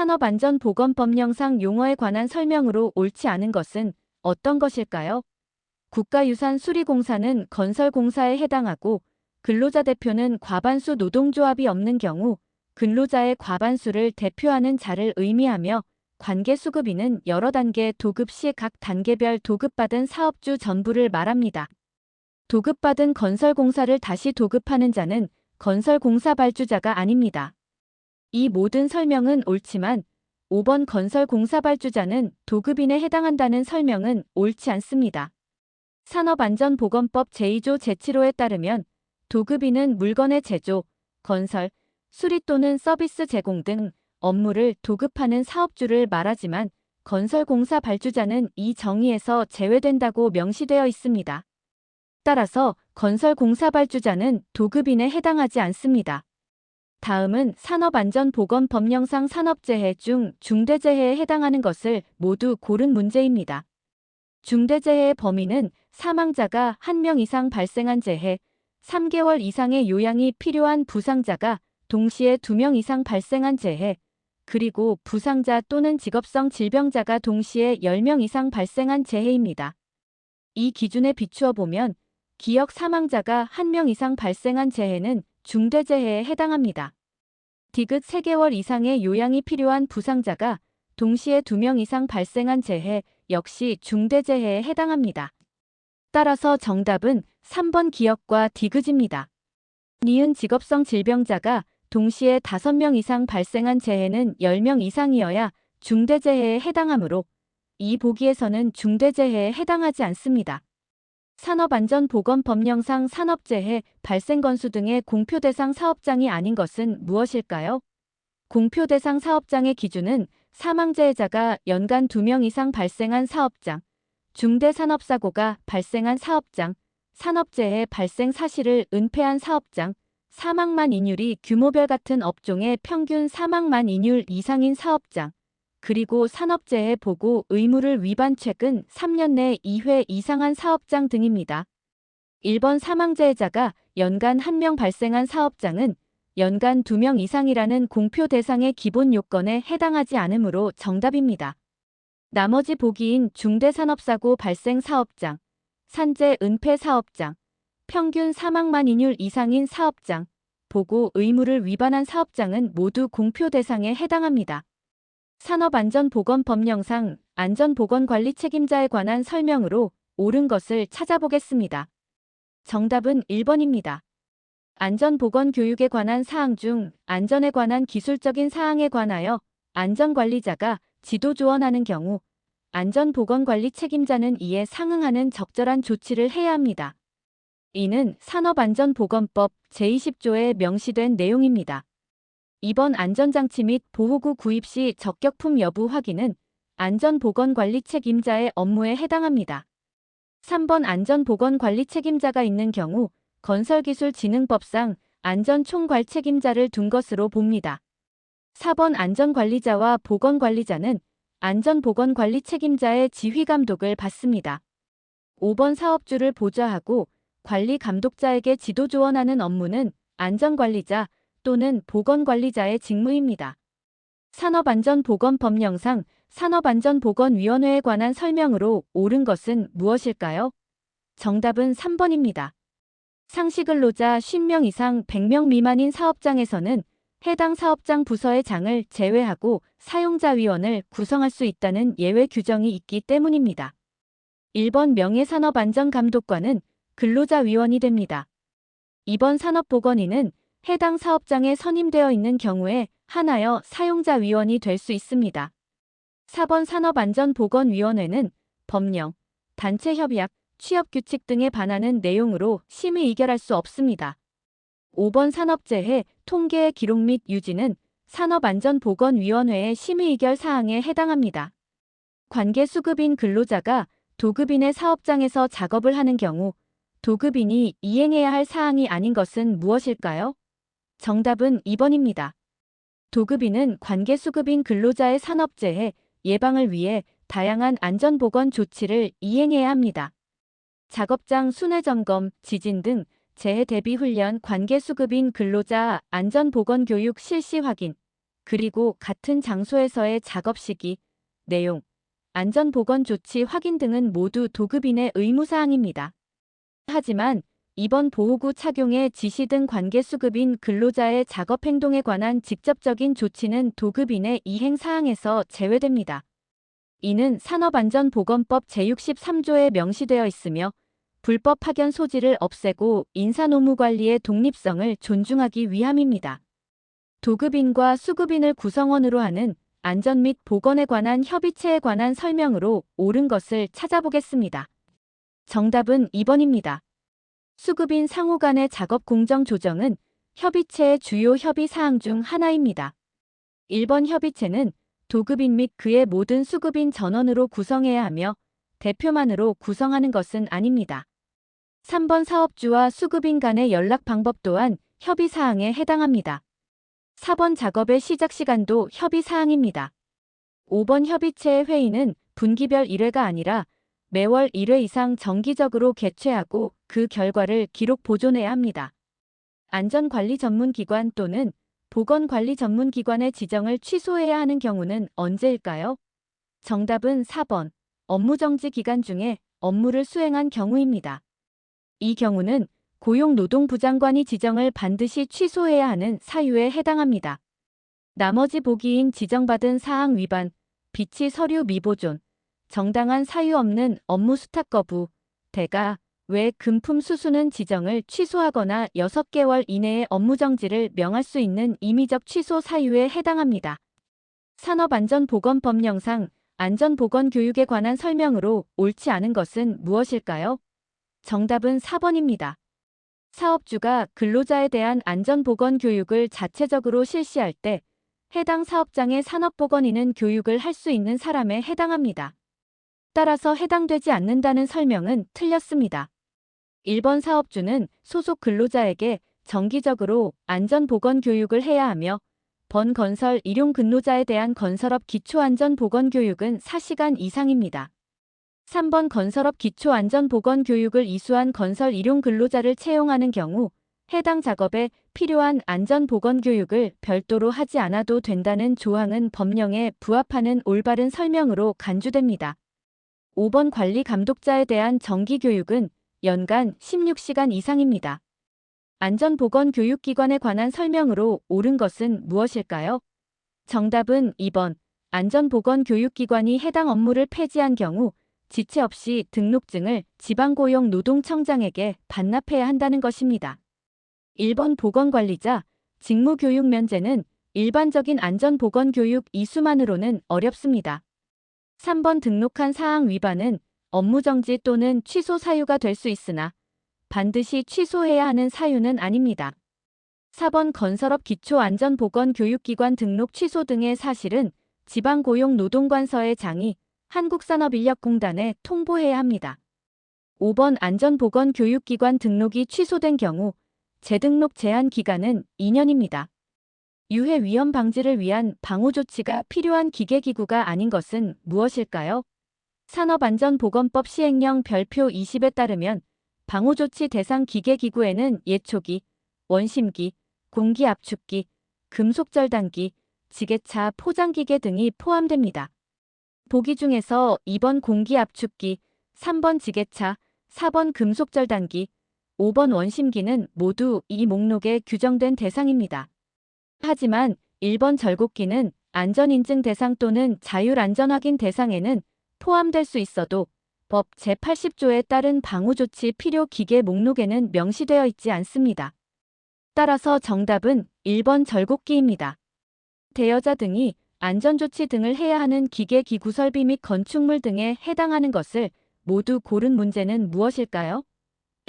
산업안전보건법령상 용어에 관한 설명으로 옳지 않은 것은 어떤 것일까요? 국가유산 수리공사는 건설공사에 해당하고 근로자 대표는 과반수 노동조합이 없는 경우 근로자의 과반수를 대표하는 자를 의미하며 관계수급인은 여러 단계 도급 시 각 단계별 도급받은 사업주 전부를 말합니다. 도급받은 건설공사를 다시 도급하는 자는 건설공사 발주자가 아닙니다. 이 모든 설명은 옳지만 5번 건설공사 발주자는 도급인에 해당한다는 설명은 옳지 않습니다. 산업안전보건법 제2조 제7호에 따르면 도급인은 물건의 제조, 건설, 수리 또는 서비스 제공 등 업무를 도급하는 사업주를 말하지만 건설공사 발주자는 이 정의에서 제외된다고 명시되어 있습니다. 따라서 건설공사 발주자는 도급인에 해당하지 않습니다. 다음은 산업안전보건법령상 산업재해 중 중대재해에 해당하는 것을 모두 고른 문제입니다. 중대재해의 범위는 사망자가 1명 이상 발생한 재해, 3개월 이상의 요양이 필요한 부상자가 동시에 2명 이상 발생한 재해, 그리고 부상자 또는 직업성 질병자가 동시에 10명 이상 발생한 재해입니다. 이 기준에 비추어 보면 기역 사망자가 1명 이상 발생한 재해는 중대재해에 해당합니다. 디귿 3개월 이상의 요양이 필요한 부상자가 동시에 2명 이상 발생한 재해 역시 중대재해에 해당합니다. 따라서 정답은 3번 기역과 디귿입니다. 니은 직업성 질병자가 동시에 5명 이상 발생한 재해는 10명 이상이어야 중대재해에 해당하므로 이 보기에서는 중대재해에 해당하지 않습니다. 산업안전보건법령상 산업재해 발생 건수 등의 공표대상 사업장이 아닌 것은 무엇일까요? 공표대상 사업장의 기준은 사망재해자가 연간 2명 이상 발생한 사업장, 중대산업사고가 발생한 사업장, 산업재해 발생 사실을 은폐한 사업장, 사망만 인율이 규모별 같은 업종의 평균 사망만 인율 이상인 사업장, 그리고 산업재해 보고 의무를 위반 최근 3년 내 2회 이상한 사업장 등입니다. 1번 사망재해자가 연간 1명 발생한 사업장은 연간 2명 이상이라는 공표 대상의 기본 요건에 해당하지 않으므로 정답입니다. 나머지 보기인 중대산업사고 발생 사업장, 산재 은폐 사업장, 평균 사망만 인율 이상인 사업장, 보고 의무를 위반한 사업장은 모두 공표 대상에 해당합니다. 산업안전보건법령상 안전보건관리 책임자에 관한 설명으로 옳은 것을 찾아보겠습니다. 정답은 1번입니다. 안전보건교육에 관한 사항 중 안전에 관한 기술적인 사항에 관하여 안전관리자가 지도조언하는 경우 안전보건관리 책임자는 이에 상응하는 적절한 조치를 해야 합니다. 이는 산업안전보건법 제20조에 명시된 내용입니다. 2번 안전장치 및 보호구 구입 시 적격품 여부 확인은 안전보건관리 책임자의 업무에 해당합니다. 3번 안전보건관리 책임자가 있는 경우 건설기술진흥법상 안전총괄책임자를 둔 것으로 봅니다. 4번 안전관리자와 보건관리자는 안전보건관리 책임자의 지휘감독을 받습니다. 5번 사업주를 보좌하고 관리감독자에게 지도조언하는 업무는 안전관리자 또는 보건관리자의 직무입니다. 산업안전보건법령상 산업안전보건위원회에 관한 설명으로 옳은 것은 무엇일까요? 정답은 3번입니다. 상시근로자 50명 이상 100명 미만인 사업장에서는 해당 사업장 부서의 장을 제외하고 사용자위원을 구성할 수 있다는 예외 규정이 있기 때문입니다. 1번 명예산업안전감독관은 근로자위원이 됩니다. 2번 산업보건인은 해당 사업장에 선임되어 있는 경우에 한하여 사용자위원이 될 수 있습니다. 4번 산업안전보건위원회는 법령, 단체협약, 취업규칙 등에 반하는 내용으로 심의 의결할 수 없습니다. 5번 산업재해, 통계의 기록 및 유지는 산업안전보건위원회의 심의 의결 사항에 해당합니다. 관계수급인 근로자가 도급인의 사업장에서 작업을 하는 경우 도급인이 이행해야 할 사항이 아닌 것은 무엇일까요? 정답은 2번입니다. 도급인은 관계수급인 근로자의 산업재해 예방을 위해 다양한 안전보건 조치를 이행해야 합니다. 작업장 순회점검, 지진 등 재해 대비 훈련 관계수급인 근로자 안전보건교육 실시 확인, 그리고 같은 장소에서의 작업 시기, 내용, 안전보건 조치 확인 등은 모두 도급인의 의무사항입니다. 하지만 이번 보호구 착용의 지시 등 관계수급인 근로자의 작업 행동에 관한 직접적인 조치는 도급인의 이행사항에서 제외됩니다. 이는 산업안전보건법 제63조에 명시되어 있으며 불법 파견 소지를 없애고 인사노무관리의 독립성을 존중하기 위함입니다. 도급인과 수급인을 구성원으로 하는 안전 및 보건에 관한 협의체에 관한 설명으로 옳은 것을 찾아보겠습니다. 정답은 2번입니다. 수급인 상호 간의 작업 공정 조정은 협의체의 주요 협의 사항 중 하나입니다. 1번 협의체는 도급인 및 그의 모든 수급인 전원으로 구성해야 하며 대표만으로 구성하는 것은 아닙니다. 3번 사업주와 수급인 간의 연락 방법 또한 협의 사항에 해당합니다. 4번 작업의 시작 시간도 협의 사항입니다. 5번 협의체의 회의는 분기별 1회가 아니라 매월 1회 이상 정기적으로 개최하고 그 결과를 기록 보존해야 합니다. 안전관리 전문기관 또는 보건관리 전문기관의 지정을 취소해야 하는 경우는 언제일까요? 정답은 4번. 업무정지 기간 중에 업무를 수행한 경우입니다. 이 경우는 고용노동부 장관이 지정을 반드시 취소해야 하는 사유에 해당합니다. 나머지 보기인 지정받은 사항 위반, 비치 서류 미보존, 정당한 사유 없는 업무 수탁 거부, 대가, 외 금품 수수는 지정을 취소하거나 6개월 이내에 업무정지를 명할 수 있는 임의적 취소 사유에 해당합니다. 산업안전보건법령상 안전보건교육에 관한 설명으로 옳지 않은 것은 무엇일까요? 정답은 4번입니다. 사업주가 근로자에 대한 안전보건교육을 자체적으로 실시할 때 해당 사업장의 산업보건인은 교육을 할 수 있는 사람에 해당합니다. 따라서 해당되지 않는다는 설명은 틀렸습니다. 1번 사업주는 소속 근로자에게 정기적으로 안전보건교육을 해야 하며 건설 일용 근로자에 대한 건설업 기초안전보건교육은 4시간 이상입니다. 3번 건설업 기초안전보건교육을 이수한 건설 일용 근로자를 채용하는 경우 해당 작업에 필요한 안전보건교육을 별도로 하지 않아도 된다는 조항은 법령에 부합하는 올바른 설명으로 간주됩니다. 5번 관리감독자에 대한 정기교육은 연간 16시간 이상입니다. 안전보건교육기관에 관한 설명으로 옳은 것은 무엇일까요? 정답은 2번. 안전보건교육기관이 해당 업무를 폐지한 경우 지체 없이 등록증을 지방고용노동청장에게 반납해야 한다는 것입니다. 1번 보건관리자, 직무교육 면제는 일반적인 안전보건교육 이수만으로는 어렵습니다. 3번 등록한 사항 위반은 업무정지 또는 취소 사유가 될 수 있으나 반드시 취소해야 하는 사유는 아닙니다. 4번 건설업 기초안전보건교육기관 등록 취소 등의 사실은 지방고용노동관서의 장이 한국산업인력공단에 통보해야 합니다. 5번 안전보건교육기관 등록이 취소된 경우 재등록 제한 기간은 2년입니다. 유해 위험 방지를 위한 방호조치가 필요한 기계기구가 아닌 것은 무엇일까요? 산업안전보건법 시행령 별표 20에 따르면 방호조치 대상 기계기구에는 예초기, 원심기, 공기압축기, 금속절단기, 지게차 포장기계 등이 포함됩니다. 보기 중에서 2번 공기압축기, 3번 지게차, 4번 금속절단기, 5번 원심기는 모두 이 목록에 규정된 대상입니다. 하지만 1번 절곡기는 안전인증 대상 또는 자율안전확인 대상에는 포함될 수 있어도 법 제80조에 따른 방호조치 필요 기계 목록에는 명시되어 있지 않습니다. 따라서 정답은 1번 절곡기입니다. 대여자 등이 안전조치 등을 해야 하는 기계 기구 설비 및 건축물 등에 해당하는 것을 모두 고른 문제는 무엇일까요?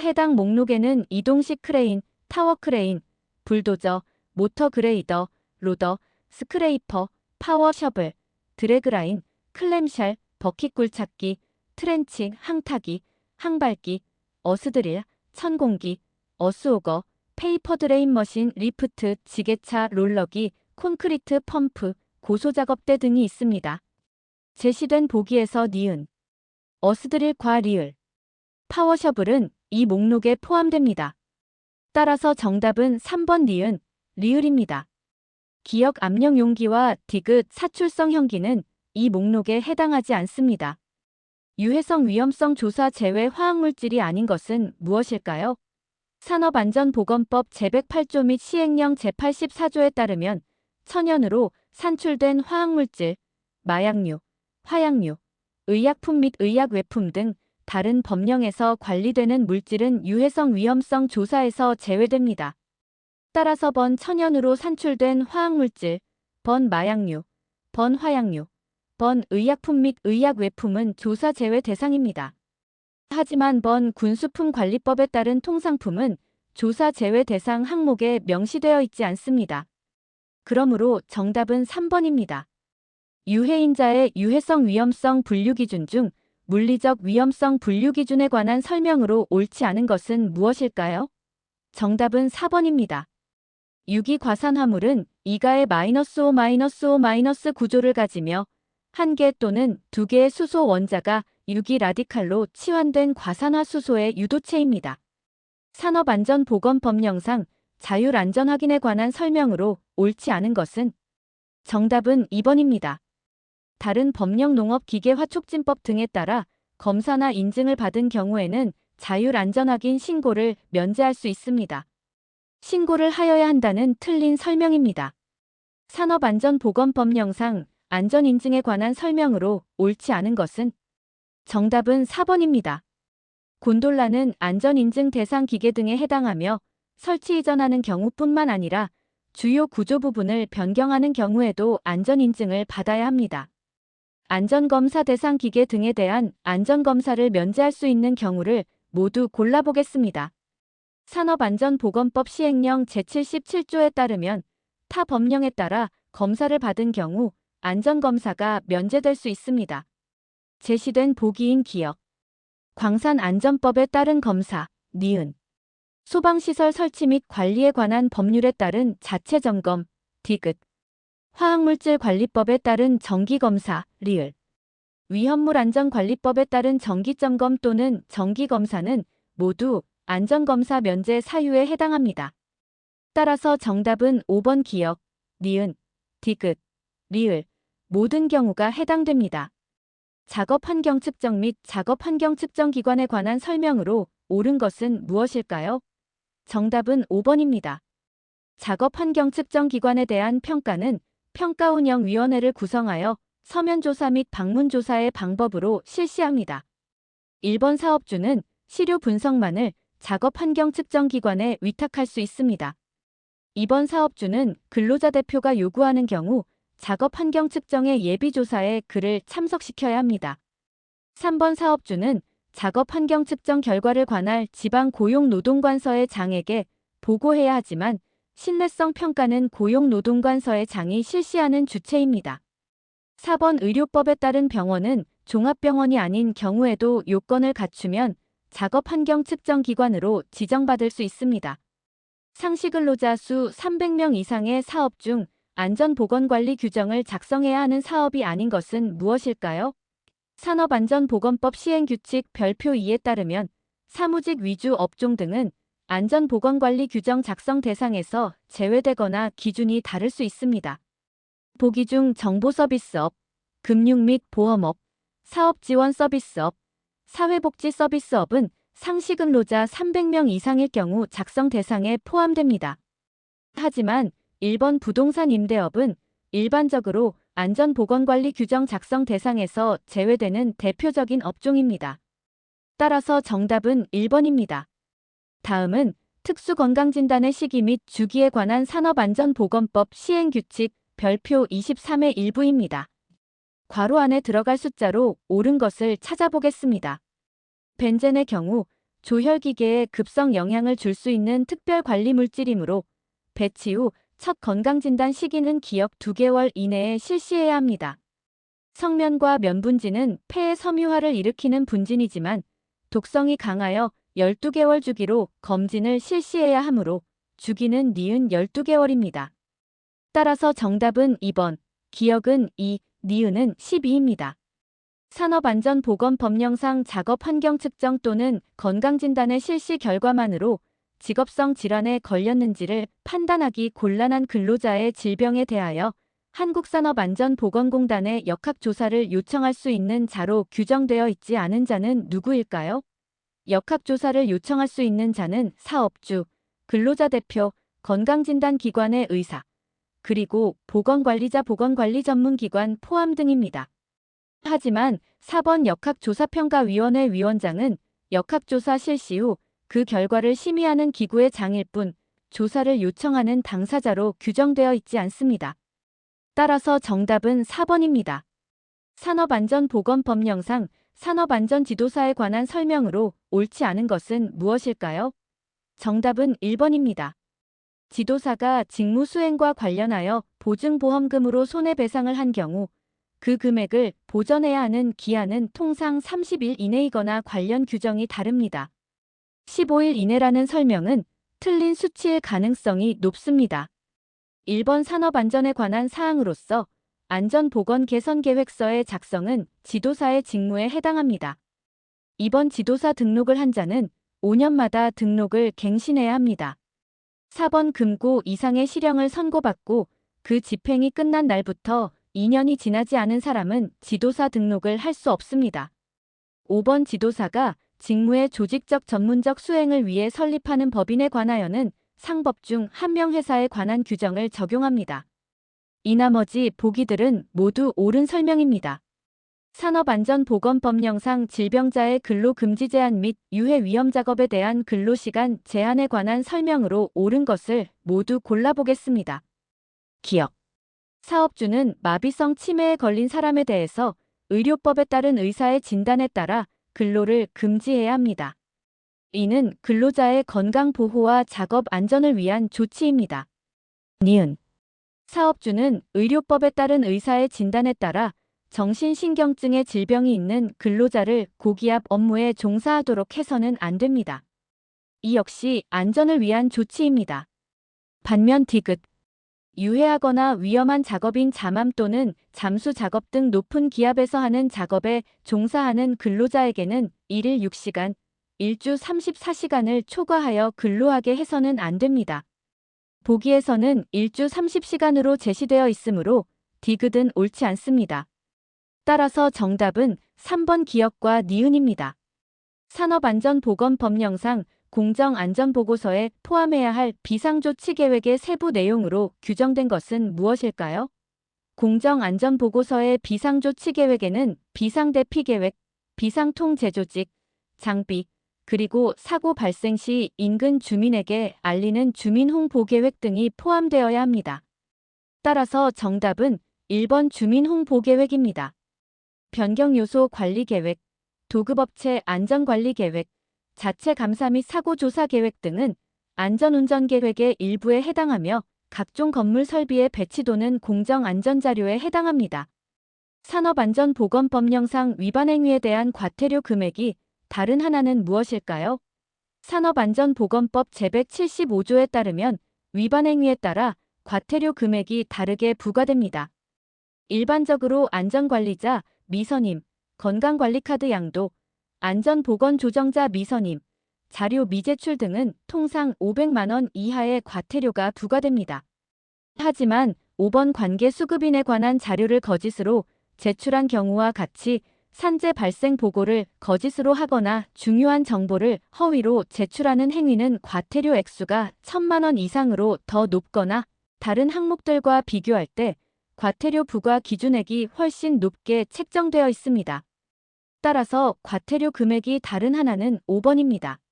해당 목록에는 이동식 크레인, 타워 크레인, 불도저, 모터 그레이더, 로더, 스크레이퍼, 파워 셔블, 드래그라인, 클램쉘, 버킷 굴착기, 트렌칭, 항타기, 항발기, 어스드릴, 천공기, 어스오거, 페이퍼 드레인 머신, 리프트, 지게차, 롤러기, 콘크리트 펌프, 고소작업대 등이 있습니다. 제시된 보기에서 니은, 어스드릴과 리을, 파워셔블은 이 목록에 포함됩니다. 따라서 정답은 3번 니은, 리을입니다. 기역 압력 용기와 디귿 사출성 형기는 이 목록에 해당하지 않습니다. 유해성 위험성 조사 제외 화학물질이 아닌 것은 무엇일까요? 산업안전보건법 제108조 및 시행령 제84조에 따르면 천연으로 산출된 화학물질, 마약류, 화약류, 의약품 및 의약외품 등 다른 법령에서 관리되는 물질은 유해성 위험성 조사에서 제외됩니다. 따라서 번 천연으로 산출된 화학물질, 번 마약류, 번 화약류, 번 의약품 및 의약외품은 조사 제외 대상입니다. 하지만 번 군수품관리법에 따른 통상품은 조사 제외 대상 항목에 명시되어 있지 않습니다. 그러므로 정답은 3번입니다. 유해인자의 유해성 위험성 분류 기준 중 물리적 위험성 분류 기준에 관한 설명으로 옳지 않은 것은 무엇일까요? 정답은 4번입니다. 유기과산화물은 이가의 -5-5-5- 구조를 가지며 한 개 또는 두 개의 수소 원자가 유기 라디칼로 치환된 과산화 수소의 유도체입니다. 산업안전보건법령상 자율안전 확인에 관한 설명으로 옳지 않은 것은 정답은 2번입니다. 다른 법령 농업기계화촉진법 등에 따라 검사나 인증을 받은 경우에는 자율안전확인 신고를 면제할 수 있습니다. 신고를 하여야 한다는 틀린 설명입니다. 산업안전보건법령상 안전인증에 관한 설명으로 옳지 않은 것은 정답은 4번입니다. 곤돌라는 안전인증 대상 기계 등에 해당하며 설치 이전하는 경우뿐만 아니라 주요 구조 부분을 변경하는 경우에도 안전인증을 받아야 합니다. 안전검사 대상 기계 등에 대한 안전검사를 면제할 수 있는 경우를 모두 골라보겠습니다. 산업안전보건법 시행령 제77조에 따르면 타 법령에 따라 검사를 받은 경우 안전검사가 면제될 수 있습니다. 제시된 보기인 기역, 광산안전법에 따른 검사, 니은, 소방시설 설치 및 관리에 관한 법률에 따른 자체점검, 디귿, 화학물질관리법에 따른 정기검사, 리을, 위험물안전관리법에 따른 정기점검 또는 정기검사는 모두 안전검사 면제 사유에 해당합니다. 따라서 정답은 5번 기역, 니은, 디귿, 리을, 모든 경우가 해당됩니다. 작업환경 측정 및 작업환경 측정 기관에 관한 설명으로 옳은 것은 무엇일까요? 정답은 5번입니다. 작업환경 측정 기관에 대한 평가는 평가운영위원회를 구성하여 서면조사 및 방문조사의 방법으로 실시합니다. 1번 사업주는 시료 분석만을 작업환경 측정 기관에 위탁할 수 있습니다. 2번 사업주는 근로자 대표가 요구하는 경우 작업환경 측정의 예비조사에 그를 참석시켜야 합니다. 3번 사업주는 작업환경 측정 결과를 관할 지방고용노동관서의 장에게 보고해야 하지만 신뢰성 평가는 고용노동관서의 장이 실시하는 주체입니다. 4번 의료법에 따른 병원은 종합병원이 아닌 경우에도 요건을 갖추면 작업환경 측정 기관으로 지정받을 수 있습니다. 상시근로자 수 300명 이상의 사업 중 안전보건관리 규정을 작성해야 하는 사업이 아닌 것은 무엇일까요? 산업안전보건법 시행규칙 별표 2에 따르면 사무직 위주 업종 등은 안전보건관리 규정 작성 대상에서 제외되거나 기준이 다를 수 있습니다. 보기 중 정보서비스업, 금융 및 보험업, 사업지원서비스업, 사회복지서비스업은 상시근로자 300명 이상일 경우 작성 대상에 포함됩니다. 하지만 1번 부동산 임대업은 일반적으로 안전보건관리 규정 작성 대상에서 제외되는 대표적인 업종입니다. 따라서 정답은 1번입니다. 다음은 특수건강진단의 시기 및 주기에 관한 산업안전보건법 시행규칙 별표 23의 일부입니다. 괄호 안에 들어갈 숫자로 옳은 것을 찾아보겠습니다. 벤젠의 경우 조혈기계에 급성 영향을 줄 수 있는 특별관리물질이므로 배치 후 첫 건강진단 시기는 기역 2개월 이내에 실시해야 합니다. 성면과 면분진은 폐의 섬유화를 일으키는 분진이지만 독성이 강하여 12개월 주기로 검진을 실시해야 하므로 주기는 니은 12개월입니다. 따라서 정답은 2번, 기역은 2, 니은은 12입니다. 산업안전보건법령상 작업환경 측정 또는 건강진단의 실시 결과만으로 직업성 질환에 걸렸는지를 판단하기 곤란한 근로자의 질병에 대하여 한국산업안전보건공단에 역학조사를 요청할 수 있는 자로 규정되어 있지 않은 자는 누구일까요? 역학조사를 요청할 수 있는 자는 사업주, 근로자 대표, 건강진단기관의 의사, 그리고 보건관리자 보건관리전문기관 포함 등입니다. 하지만 4번 역학조사평가위원회 위원장은 역학조사 실시 후 그 결과를 심의하는 기구의 장일 뿐 조사를 요청하는 당사자로 규정되어 있지 않습니다. 따라서 정답은 4번입니다. 산업안전보건법령상 산업안전지도사에 관한 설명으로 옳지 않은 것은 무엇일까요? 정답은 1번입니다. 지도사가 직무 수행과 관련하여 보증보험금으로 손해배상을 한 경우 그 금액을 보전해야 하는 기한은 통상 30일 이내이거나 관련 규정이 다릅니다. 15일 이내라는 설명은 틀린 수치일 가능성이 높습니다. 1번 산업안전에 관한 사항으로서 안전보건개선계획서의 작성은 지도사의 직무에 해당합니다. 2번 지도사 등록을 한 자는 5년마다 등록을 갱신해야 합니다. 4번 금고 이상의 실형을 선고받고 그 집행이 끝난 날부터 2년이 지나지 않은 사람은 지도사 등록을 할 수 없습니다. 5번 지도사가 직무의 조직적 전문적 수행을 위해 설립하는 법인에 관하여는 상법 중 한 명 회사에 관한 규정을 적용합니다. 이 나머지 보기들은 모두 옳은 설명입니다. 산업안전보건법령상 질병자의 근로금지 제한 및 유해 위험 작업에 대한 근로시간 제한에 관한 설명으로 옳은 것을 모두 골라보겠습니다. 기억. 사업주는 마비성 치매에 걸린 사람에 대해서 의료법에 따른 의사의 진단에 따라 근로를 금지해야 합니다. 이는 근로자의 건강 보호와 작업 안전을 위한 조치입니다. 니은. 사업주는 의료법에 따른 의사의 진단에 따라 정신신경증의 질병이 있는 근로자를 고기압 업무에 종사하도록 해서는 안 됩니다. 이 역시 안전을 위한 조치입니다. 반면 디귿. 유해하거나 위험한 작업인 잠암 또는 잠수 작업 등 높은 기압에서 하는 작업에 종사하는 근로자에게는 일일 6시간, 일주 34시간을 초과하여 근로하게 해서는 안 됩니다. 보기에서는 일주 30시간으로 제시되어 있으므로 디귿은 옳지 않습니다. 따라서 정답은 3번 기억과 니은입니다. 산업안전보건법령상 공정안전보고서에 포함해야 할 비상조치계획의 세부 내용으로 규정된 것은 무엇일까요? 공정안전보고서의 비상조치계획에는 비상대피계획, 비상통제조직, 장비, 그리고 사고 발생 시 인근 주민에게 알리는 주민홍보계획 등이 포함되어야 합니다. 따라서 정답은 1번 주민홍보계획입니다. 변경요소 관리계획, 도급업체 안전관리계획, 자체 감사 및 사고조사 계획 등은 안전운전계획의 일부에 해당하며 각종 건물 설비의 배치도는 공정안전자료에 해당합니다. 산업안전보건법령상 위반행위에 대한 과태료 금액이 다른 하나는 무엇일까요? 산업안전보건법 제175조에 따르면 위반행위에 따라 과태료 금액이 다르게 부과됩니다. 일반적으로 안전관리자, 미선임, 건강관리카드 양도, 안전보건조정자 미선임, 자료 미제출 등은 통상 500만 원 이하의 과태료가 부과됩니다. 하지만 5번 관계수급인에 관한 자료를 거짓으로 제출한 경우와 같이 산재 발생 보고를 거짓으로 하거나 중요한 정보를 허위로 제출하는 행위는 과태료 액수가 1,000만 원 이상으로 더 높거나 다른 항목들과 비교할 때 과태료 부과 기준액이 훨씬 높게 책정되어 있습니다. 따라서 과태료 금액이 다른 하나는 5번입니다.